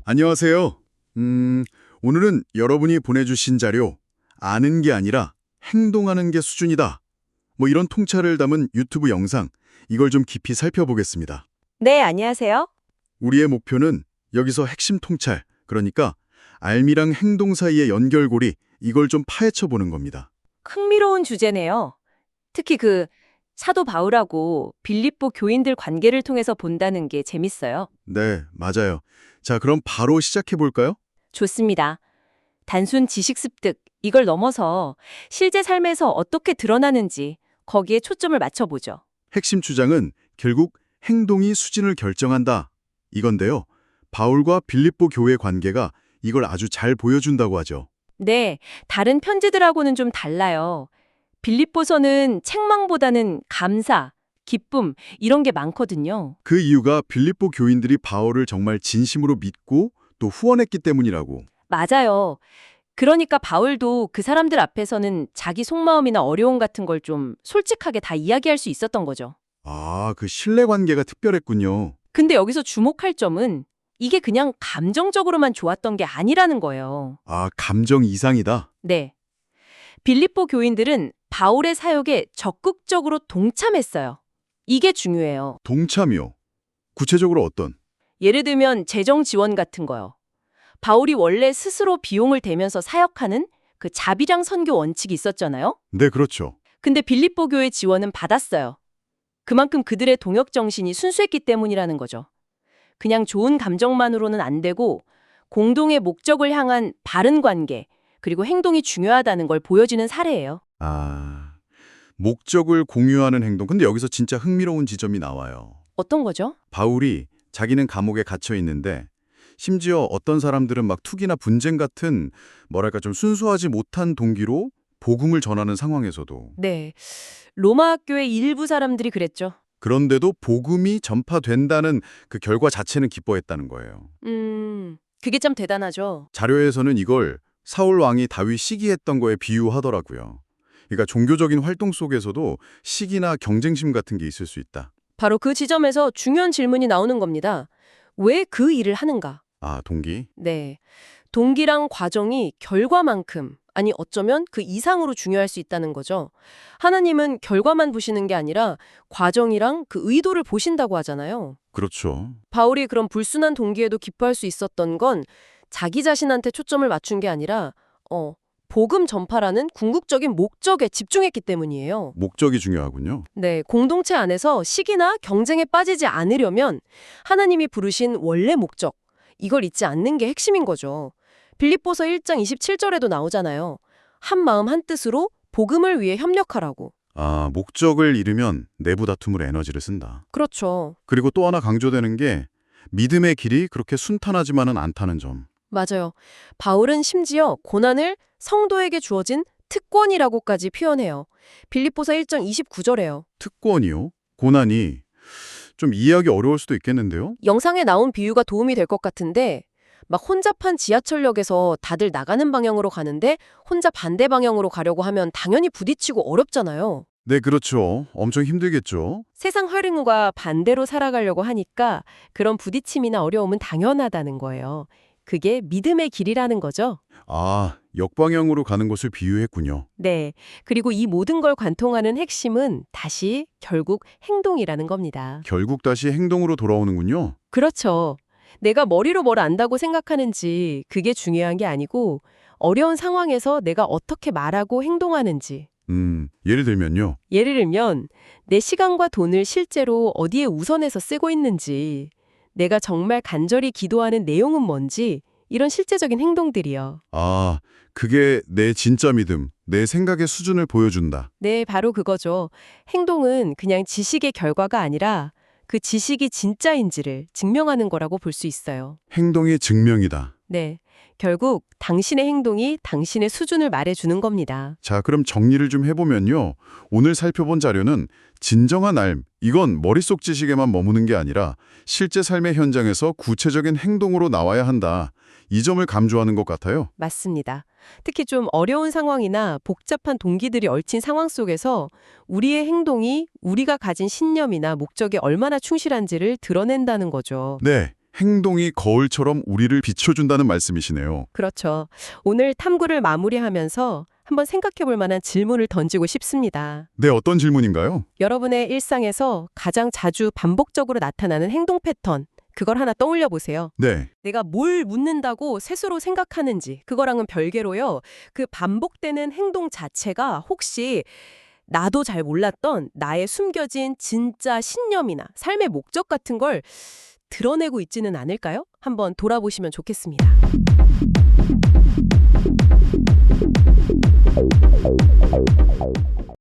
안녕하세요. 오늘은 여러분이 보내주신 자료, 아는 게 아니라 행동하는 게 수준이다. 뭐 이런 통찰을 담은 유튜브 영상, 이걸 좀 깊이 살펴보겠습니다. 네, 안녕하세요. 우리의 목표는 여기서 핵심 통찰, 그러니까 알미랑 행동 사이의 연결고리, 이걸 좀 파헤쳐 보는 겁니다. 흥미로운 주제네요. 특히 사도 바울하고 빌립보 교인들 관계를 통해서 본다는 게 재밌어요. 네, 맞아요. 자, 그럼 바로 시작해 볼까요? 좋습니다. 단순 지식 습득, 이걸 넘어서 실제 삶에서 어떻게 드러나는지 거기에 초점을 맞춰보죠. 핵심 주장은 결국 행동이 수준을 결정한다. 이건데요. 바울과 빌립보 교회 관계가 이걸 아주 잘 보여준다고 하죠. 네, 다른 편지들하고는 좀 달라요. 빌립보서는 책망보다는 감사, 기쁨 이런 게 많거든요. 그 이유가 빌립보 교인들이 바울을 정말 진심으로 믿고 또 후원했기 때문이라고. 맞아요. 그러니까 바울도 그 사람들 앞에서는 자기 속마음이나 어려움 같은 걸 좀 솔직하게 다 이야기할 수 있었던 거죠. 아, 그 신뢰 관계가 특별했군요. 근데 여기서 주목할 점은 이게 그냥 감정적으로만 좋았던 게 아니라는 거예요. 아, 감정 이상이다. 네. 빌립보 교인들은 바울의 사역에 적극적으로 동참했어요. 이게 중요해요. 동참이요. 구체적으로 어떤? 예를 들면 재정 지원 같은 거요. 바울이 원래 스스로 비용을 대면서 사역하는 그 자비랑 선교 원칙이 있었잖아요. 네, 그렇죠. 근데 빌립보 교회 지원은 받았어요. 그만큼 그들의 동역 정신이 순수했기 때문이라는 거죠. 그냥 좋은 감정만으로는 안 되고 공동의 목적을 향한 바른 관계, 그리고 행동이 중요하다는 걸 보여주는 사례예요. 아, 목적을 공유하는 행동. 근데 여기서 진짜 흥미로운 지점이 나와요. 어떤 거죠? 바울이 자기는 감옥에 gat혀 있는데 심지어 어떤 사람들은 막 투기나 분쟁 같은 뭐랄까 좀 순수하지 못한 동기로 복음을 전하는 상황에서도 네. 로마 학교의 일부 사람들이 그랬죠. 그런데도 복음이 전파된다는 그 결과 자체는 기뻐했다는 거예요. 그게 참 대단하죠. 자료에서는 이걸 사울 왕이 다윗 시기했던 거에 비유하더라고요. 그러니까 종교적인 활동 속에서도 시기나 경쟁심 같은 게 있을 수 있다. 바로 그 지점에서 중요한 질문이 나오는 겁니다. 왜 그 일을 하는가? 아, 동기? 네. 동기랑 과정이 결과만큼, 아니 어쩌면 그 이상으로 중요할 수 있다는 거죠. 하나님은 결과만 보시는 게 아니라 과정이랑 그 의도를 보신다고 하잖아요. 그렇죠. 바울이 그런 불순한 동기에도 기뻐할 수 있었던 건 자기 자신한테 초점을 맞춘 게 아니라 복음 전파라는 궁극적인 목적에 집중했기 때문이에요. 목적이 중요하군요. 네, 공동체 안에서 시기나 경쟁에 빠지지 않으려면 하나님이 부르신 원래 목적, 이걸 잊지 않는 게 핵심인 거죠. 빌립보서 1장 27절에도 나오잖아요. 한 마음 한 뜻으로 복음을 위해 협력하라고. 아, 목적을 잃으면 내부 다툼으로 에너지를 쓴다. 그렇죠. 그리고 또 하나 강조되는 게 믿음의 길이 그렇게 순탄하지만은 않다는 점. 맞아요. 바울은 심지어 고난을 성도에게 주어진 특권이라고까지 표현해요. 빌립보서 1장 29절에요. 특권이요? 고난이 좀 이해하기 어려울 수도 있겠는데요? 영상에 나온 비유가 도움이 될 것 같은데 막 혼잡한 지하철역에서 다들 나가는 방향으로 가는데 혼자 반대 방향으로 가려고 하면 당연히 부딪히고 어렵잖아요. 네, 그렇죠. 엄청 힘들겠죠. 세상 흐름과 반대로 살아가려고 하니까 그런 부딪힘이나 어려움은 당연하다는 거예요. 그게 믿음의 길이라는 거죠. 아, 역방향으로 가는 것을 비유했군요. 네. 그리고 이 모든 걸 관통하는 핵심은 다시 결국 행동이라는 겁니다. 결국 다시 행동으로 돌아오는군요. 그렇죠. 내가 머리로 뭘 안다고 생각하는지 그게 중요한 게 아니고 어려운 상황에서 내가 어떻게 말하고 행동하는지. 예를 들면요. 예를 들면 내 시간과 돈을 실제로 어디에 우선해서 쓰고 있는지, 내가 정말 간절히 기도하는 내용은 뭔지 이런 실제적인 행동들이요. 아, 그게 내 진짜 믿음, 내 생각의 수준을 보여준다. 네, 바로 그거죠. 행동은 그냥 지식의 결과가 아니라 그 지식이 진짜인지를 증명하는 거라고 볼 수 있어요. 행동의 증명이다. 네, 결국 당신의 행동이 당신의 수준을 말해주는 겁니다. 자, 그럼 정리를 좀 해보면요. 오늘 살펴본 자료는 진정한 알, 이건 머릿속 지식에만 머무는 게 아니라 실제 삶의 현장에서 구체적인 행동으로 나와야 한다. 이 점을 강조하는 것 같아요. 맞습니다. 특히 좀 어려운 상황이나 복잡한 동기들이 얽힌 상황 속에서 우리의 행동이 우리가 가진 신념이나 목적에 얼마나 충실한지를 드러낸다는 거죠. 네, 행동이 거울처럼 우리를 비춰준다는 말씀이시네요. 그렇죠. 오늘 탐구를 마무리하면서 한번 생각해 볼 만한 질문을 던지고 싶습니다. 네, 어떤 질문인가요? 여러분의 일상에서 가장 자주 반복적으로 나타나는 행동 패턴, 그걸 하나 떠올려 보세요. 네, 내가 뭘 묻는다고 스스로 생각하는지, 그거랑은 별개로요. 그 반복되는 행동 자체가 혹시 나도 잘 몰랐던 나의 숨겨진 진짜 신념이나 삶의 목적 같은 걸 드러내고 있지는 않을까요? 한번 돌아보시면 좋겠습니다.